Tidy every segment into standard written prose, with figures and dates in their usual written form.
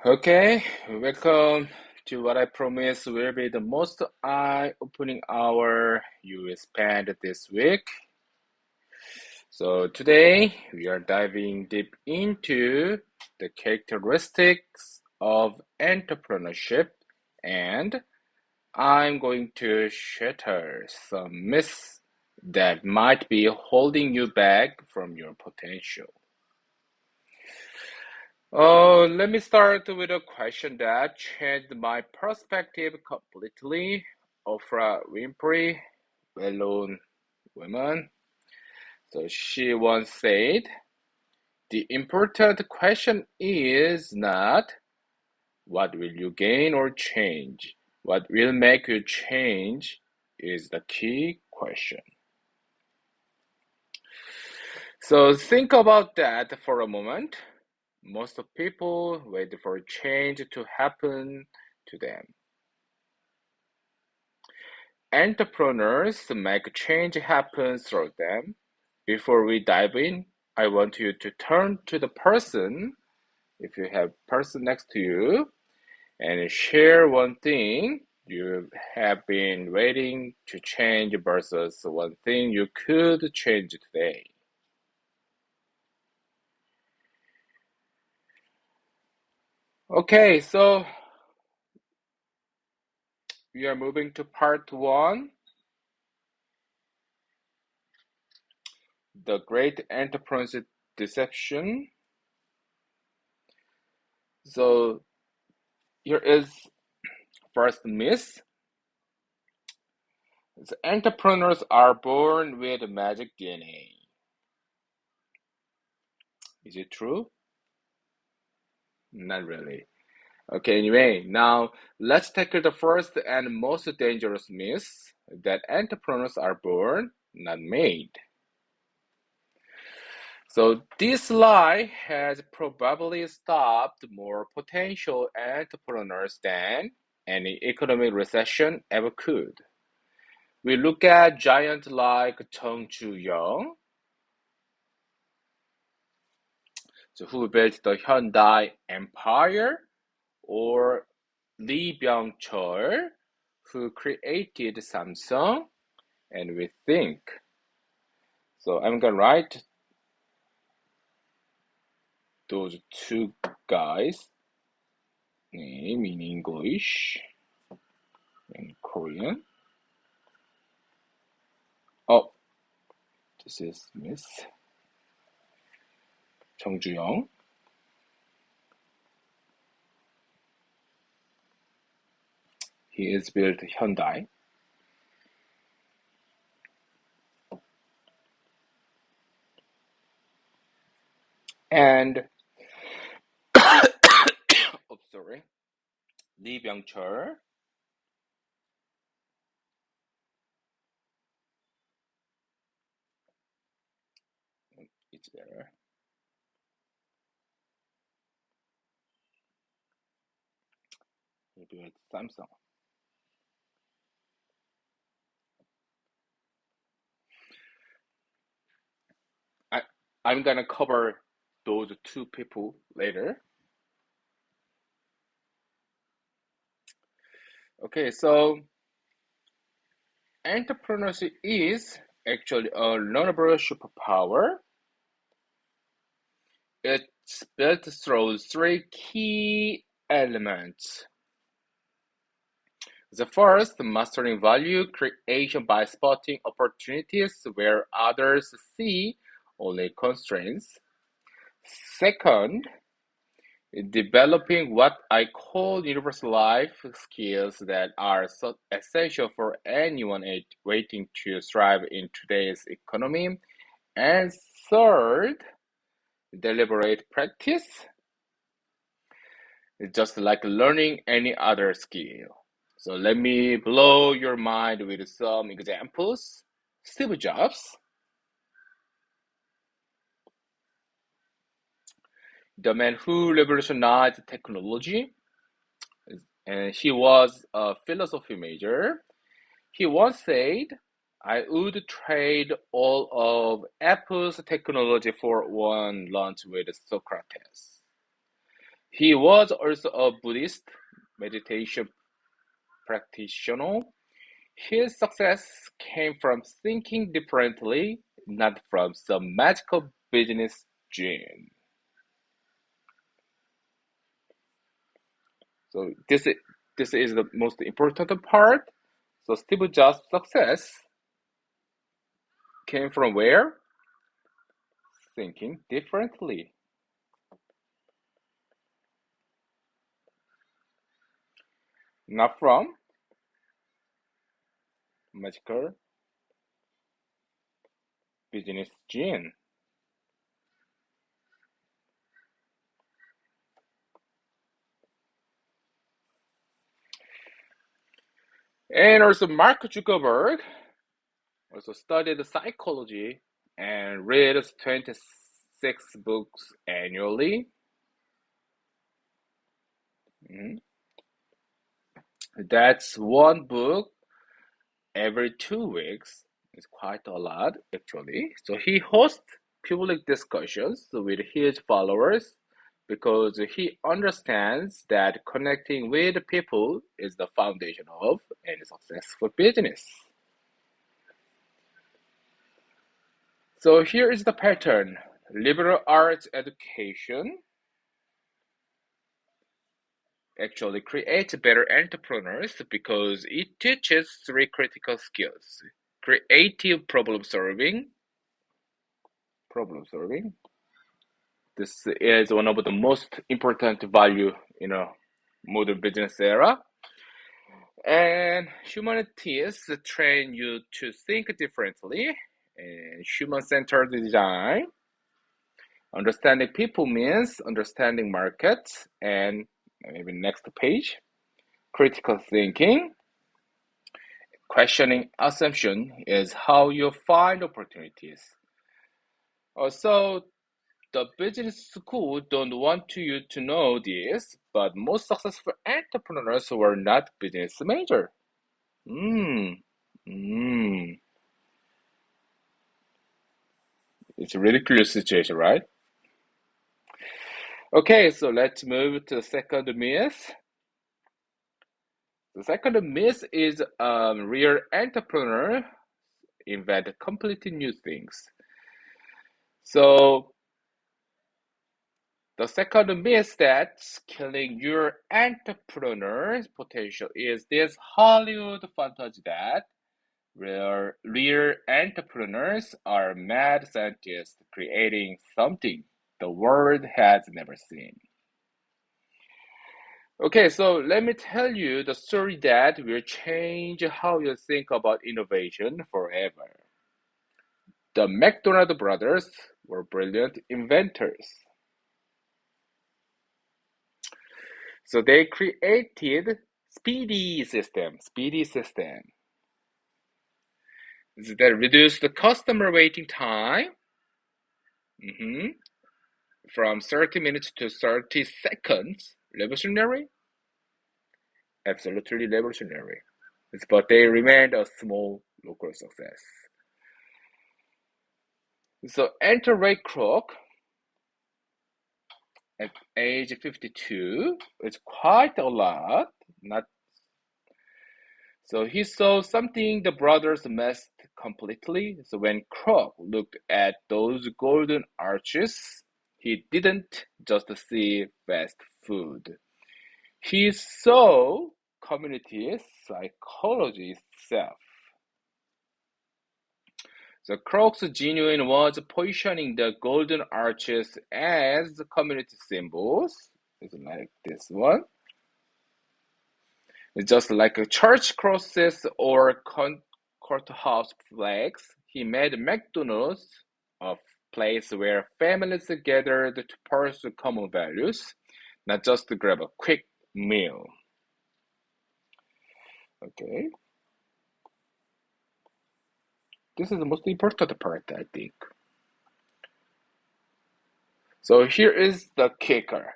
Okay, welcome to what I promise will be the most eye-opening hour you will spend this week. So today we are diving deep into the characteristics of entrepreneurship, and I'm going to shatter some myths that might be holding you back from your potential. Let me start with a question that changed my perspective completely. Oprah Winfrey, well-known woman, so she once said, "The important question is not what will you gain or change. What will make you change is the key question." So think about that for a moment. Most people wait for change to happen to them. Entrepreneurs make change happen through them. Before we dive in, I want you to turn to the person, if you have person next to you, and share one thing you have been waiting to change versus one thing you could change today. Okay, so we are moving to part one, the great enterprise deception. So here is first myth. The entrepreneurs are born with magic DNA. Is it true? Not really. Okay, anyway, now let's tackle the first and most dangerous myth that entrepreneurs are born, not made. So this lie has probably stopped more potential entrepreneurs than any economic recession ever could. We look at giants like Chung Chu-young, so who built the Hyundai Empire, or Lee Byung-chul, who created Samsung, and we think. So I'm gonna write those two guys' name in English and Korean. Oh, this is Miss Chung Ju-young. He is built Hyundai. And oh, sorry, Lee Byung-chul. It's better. He built Samsung. I I'm gonna cover those two people later. Okay, so entrepreneurship is actually a learnable superpower. It's built through three key elements. The first, mastering value creation by spotting opportunities where others see only constraints. Second, developing what I call universal life skills that are so essential for anyone waiting to thrive in today's economy. And third, deliberate practice, just like learning any other skill. So let me blow your mind with some examples. Steve Jobs, the man who revolutionized technology, and he was a philosophy major. He once said, "I would trade all of Apple's technology for one lunch with Socrates." He was also a Buddhist meditation practitioner. His success came from thinking differently, not from some magical business gene. So this is the most important part. So Steve Jobs' success came from where? Thinking differently, not from magical business gene. And also Mark Zuckerberg also studied psychology and read 26 books annually. Mhm. That's one book every 2 weeks. It's quite a lot, actually. So he hosts public discussions with his followers because he understands that connecting with people is the foundation of any successful business. So here is the pattern. Liberal arts education actually creates better entrepreneurs because it teaches three critical skills: creative problem solving. This is one of the most important value in a modern business era. And humanities train you to think differently. And human-centered design, understanding people means understanding markets. And maybe next page, critical thinking, questioning assumption is how you find opportunities. Also, the business school don't want you to know this, but most successful entrepreneurs were not business major. Mm, mm. It's a ridiculous situation, right? Okay, so let's move to the second myth. The second myth is real entrepreneur invent completely new things. So the second myth that's killing your entrepreneur's potential is this Hollywood fantasy that where real entrepreneurs are mad scientists creating something the world has never seen. Okay, so let me tell you the story that will change how you think about innovation forever. The McDonald brothers were brilliant inventors. So they created speedy system that reduced the customer waiting time mhm, from 30 minutes to 30 seconds. Revolutionary? Absolutely revolutionary. But they remained a small local success. So enter Ray Kroc at age 52. It's quite a lot. Not so he saw something the brothers missed completely. So when Kroc looked at those golden arches, he didn't just see fast food. He saw community psychology itself. So Croc's genuine was positioning the golden arches as community symbols. It's like this one. It's just like a church crosses or courthouse flags. He made McDonald's a place where families gathered to pursue common values, not just to grab a quick meal. Okay, this is the most important part, I think. So here is the kicker.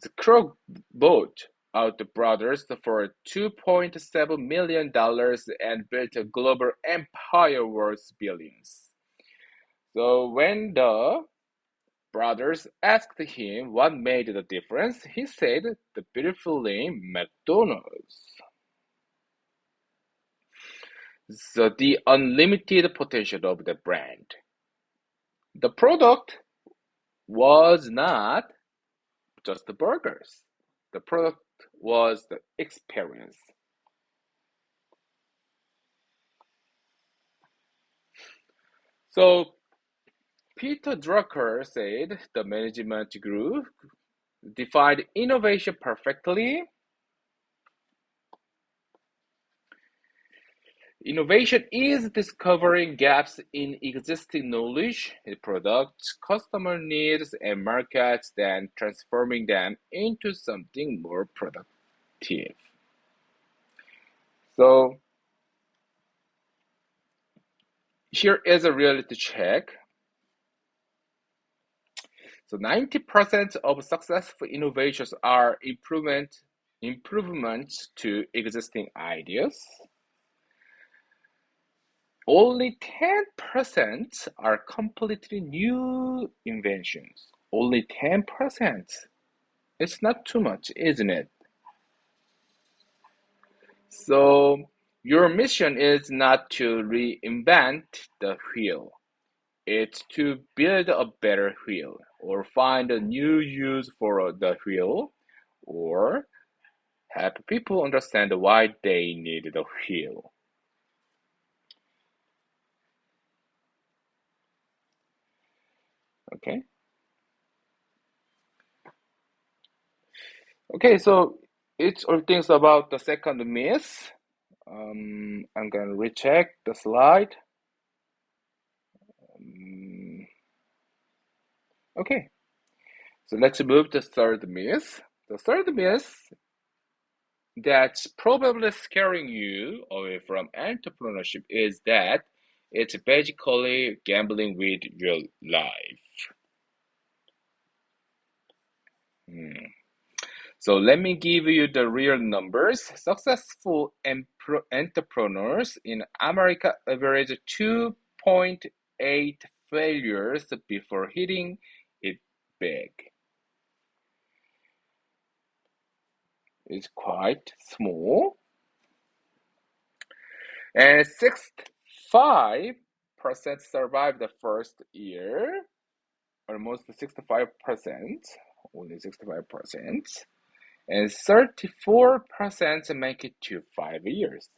The Kroc bought out the brothers for $2.7 million and built a global empire worth billions. So when the brothers asked him what made the difference. He said, the beautiful name McDonald's. So the unlimited potential of the brand. The product was not just the burgers. The product was the experience. So Peter Drucker said the management group defined innovation perfectly. Innovation is discovering gaps in existing knowledge, products, customer needs, and markets, then transforming them into something more productive. So here is a reality check. So 90% of successful innovations are improvements to existing ideas. Only 10% are completely new inventions. Only 10%. It's not too much, isn't it? So your mission is not to reinvent the wheel. It's to build a better wheel or find a new use for the wheel or help people understand why they need the wheel. Okay. Okay, so it's all things about the second myth. I'm gonna recheck the slide. Um, okay, so let's move to third myth. The third myth that's probably scaring you away from entrepreneurship is that it's basically gambling with your life. Hmm. So let me give you the real numbers. Successful entrepreneurs in America average 2.8 failures before hitting it big. It's quite small. And 65% survive the first year, almost 65%, only 65%. And 34% make it to 5 years.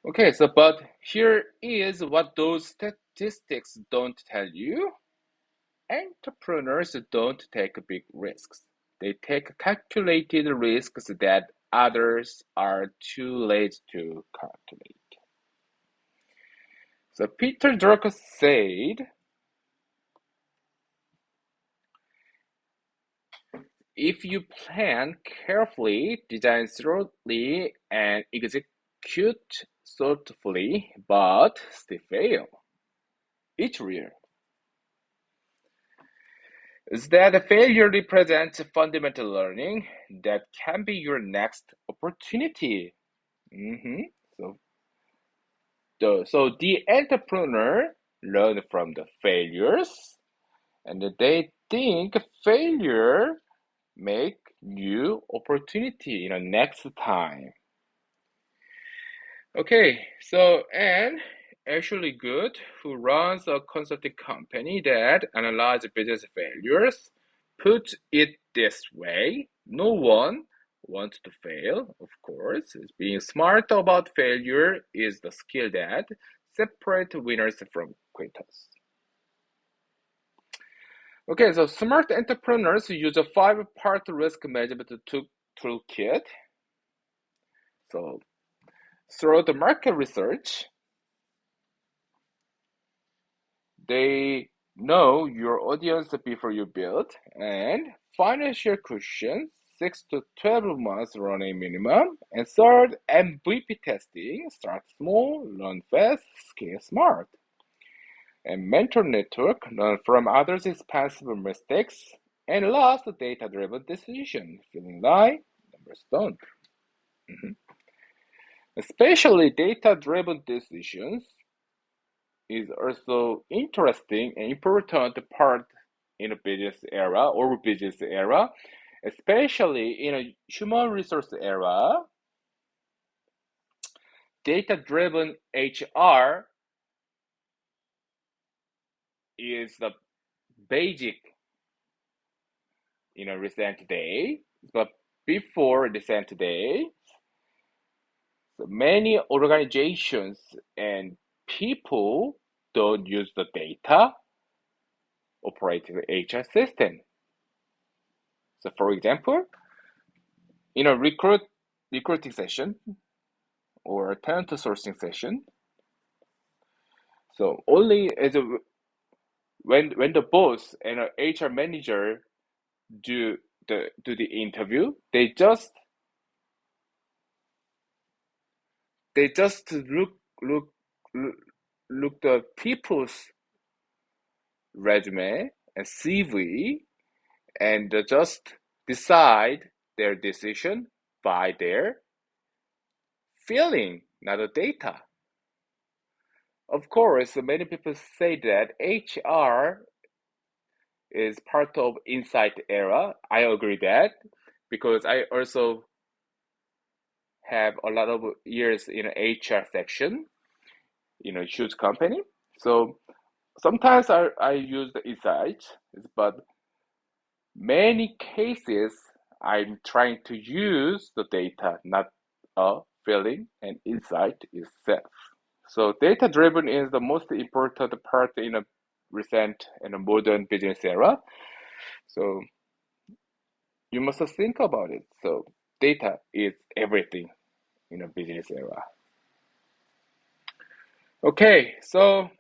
Okay, so but here is what those statistics don't tell you. Entrepreneurs don't take big risks. They take calculated risks that others are too late to calculate. So Peter Drucker said, if you plan carefully, design thoroughly, and execute thoughtfully, but still fail, it's real. Is that a failure represents fundamental learning that can be your next opportunity. Mhm. So, the entrepreneur learn from the failures, and they think failure make new opportunity, next time. Okay, so and Ashley Good, who runs a consulting company that analyzes business failures, puts it this way: no one wants to fail, of course. Being smart about failure is the skill that separates winners from quitters. Okay, so smart entrepreneurs use a five-part risk management toolkit. So through the market research, they know your audience before you build, and financial cushion, 6 to 12 months running minimum. And third, MVP testing, start small, learn fast, scale smart. And mentor network, learn from others' expensive mistakes. And last, data-driven decision, feeling lie, numbers don't. Mhm. Especially data-driven decisions is also interesting and important part in a business era or business era, especially in a human resource era. Data-driven HR is the basic in a recent day, but before recent day, so many organizations and people don't use the data operating the HR system. So, for example, in a recruiting session or a talent sourcing session, so only as a, when the boss and a HR manager do the interview, they just look look the people's resume and CV and just decide their decision by their feeling, not the data. Of course, many people say that HR is part of insight era. I agree that because I also have a lot of years in HR section in a huge company. So sometimes I use the insight, but many cases I'm trying to use the data, not a feeling and insight itself. So data driven is the most important part in a recent and a modern business era. So you must think about it. So data is everything in a business era. Okay, so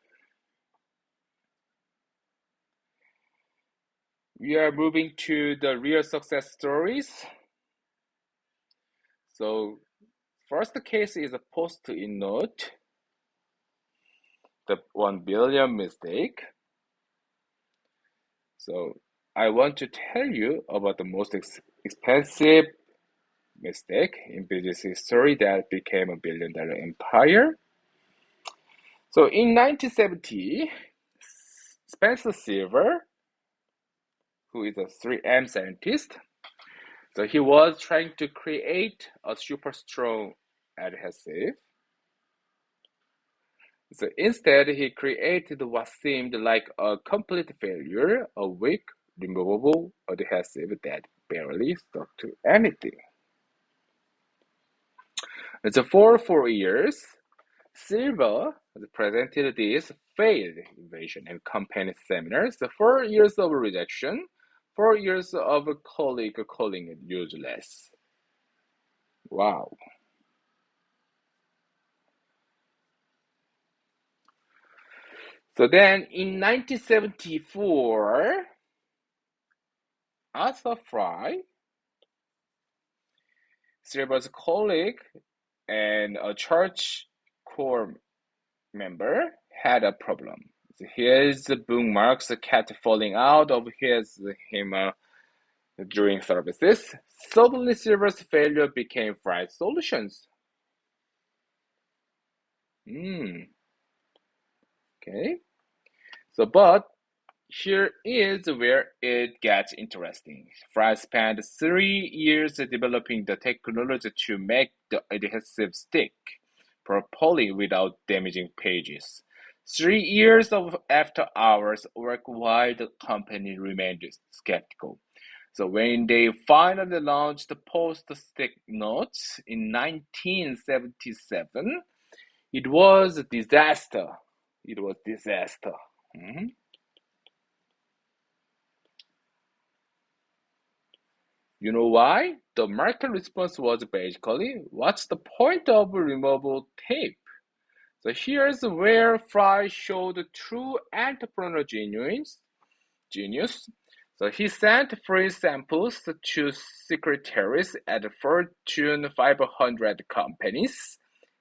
we are moving to the real success stories. So first case is a post-it note, the 1 billion mistake. So I want to tell you about the most expensive mistake in business history that became a billion-dollar empire. So in 1970, Spencer Silver, who is a 3M scientist, so he was trying to create a super strong adhesive. So instead, he created what seemed like a complete failure, a weak, removable adhesive that barely stuck to anything. And so for 4 years, Silva presented this failed invasion and campaign seminars, 4 years of rejection, 4 years of colleague calling it useless. Wow. So then in 1974, Arthur Fry, Silva's colleague and a church core member, had a problem. His bookmarks kept falling out of him during services. Suddenly, Silver's failure became Fry's solutions. Hmm. Okay. So, but here is where it gets interesting. Fry spent 3 years developing the technology to make the adhesive stick properly without damaging pages. 3 years of after hours work while the company remained skeptical. So when they finally launched the post-stick notes in 1977, it was a disaster. It was disaster. Mhm. You know why? The market response was basically, what's the point of removable tape? So here's where Fry showed true entrepreneur genius. So he sent free samples to secretaries at Fortune 500 companies.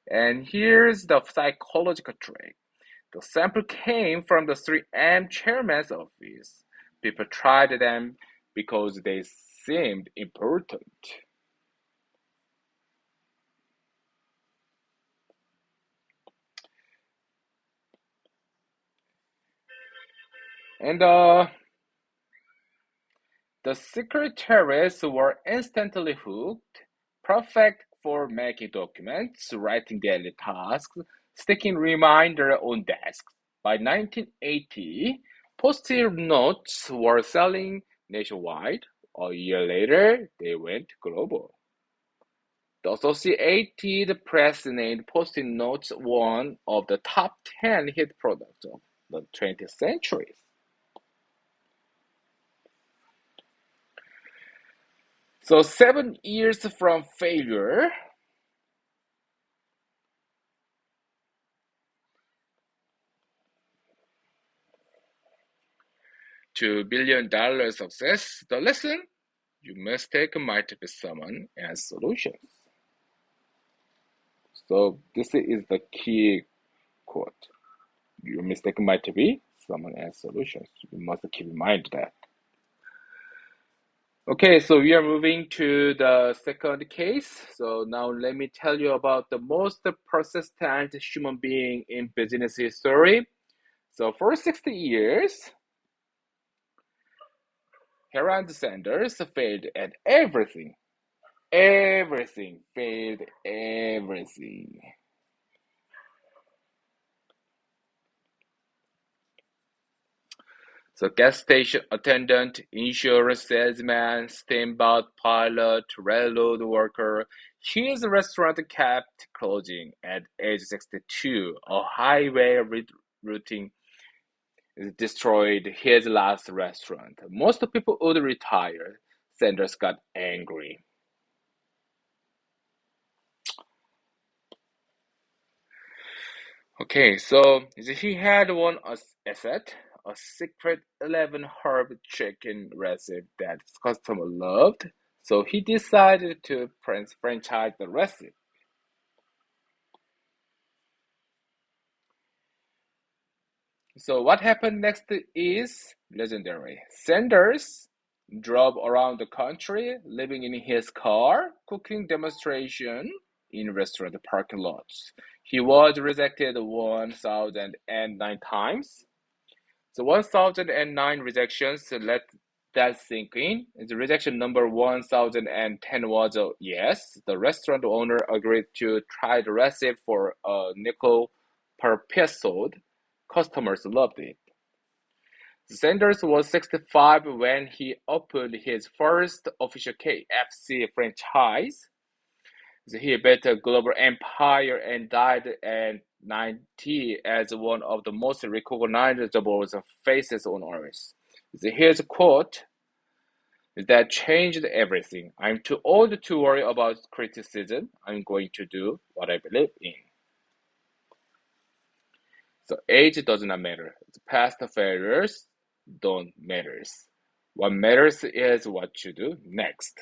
And here's the psychological trick. The sample came from the 3M chairman's office. People tried them because they seemed important. And the secretaries were instantly hooked, perfect for making documents, writing daily tasks, sticking reminder on desks. By 1980, post-it notes were selling nationwide. A year later, they went global. The Associated Press named Post-it notes one of the top 10 hit products of the 20th century. So 7 years from failure to $1 billion success, the lesson: your mistake might be someone else's solutions. So this is the key quote. Your mistake might be someone else's solutions. You must keep in mind that. Okay, so we are moving to the second case. So now let me tell you about the most persistent human being in business history. So for 60 years, Herald Sanders failed at everything. Everything. Failed everything. So gas station attendant, insurance salesman, steamboat pilot, railroad worker. His restaurant kept closing at age 62. A highway routing destroyed his last restaurant. Most people would retire. Sanders got angry. Okay, so he had one asset, a secret 11 herb chicken recipe that his customer loved. So he decided to franchise the recipe. So what happened next is legendary. Sanders drove around the country, living in his car, cooking demonstration in restaurant parking lots. He was rejected 1,009 times. So 1,009 rejections, so let that sink in. The rejection number 1,010 was a yes. The restaurant owner agreed to try the recipe for a nickel per episode. Customers loved it. Sanders was 65 when he opened his first official KFC franchise. He built a global empire and died at 90 as one of the most recognizable faces on earth. His quote that changed everything. I'm too old to worry about criticism. I'm going to do what I believe in. So age does not matter. Past failures don't matter. What matters is what you do next.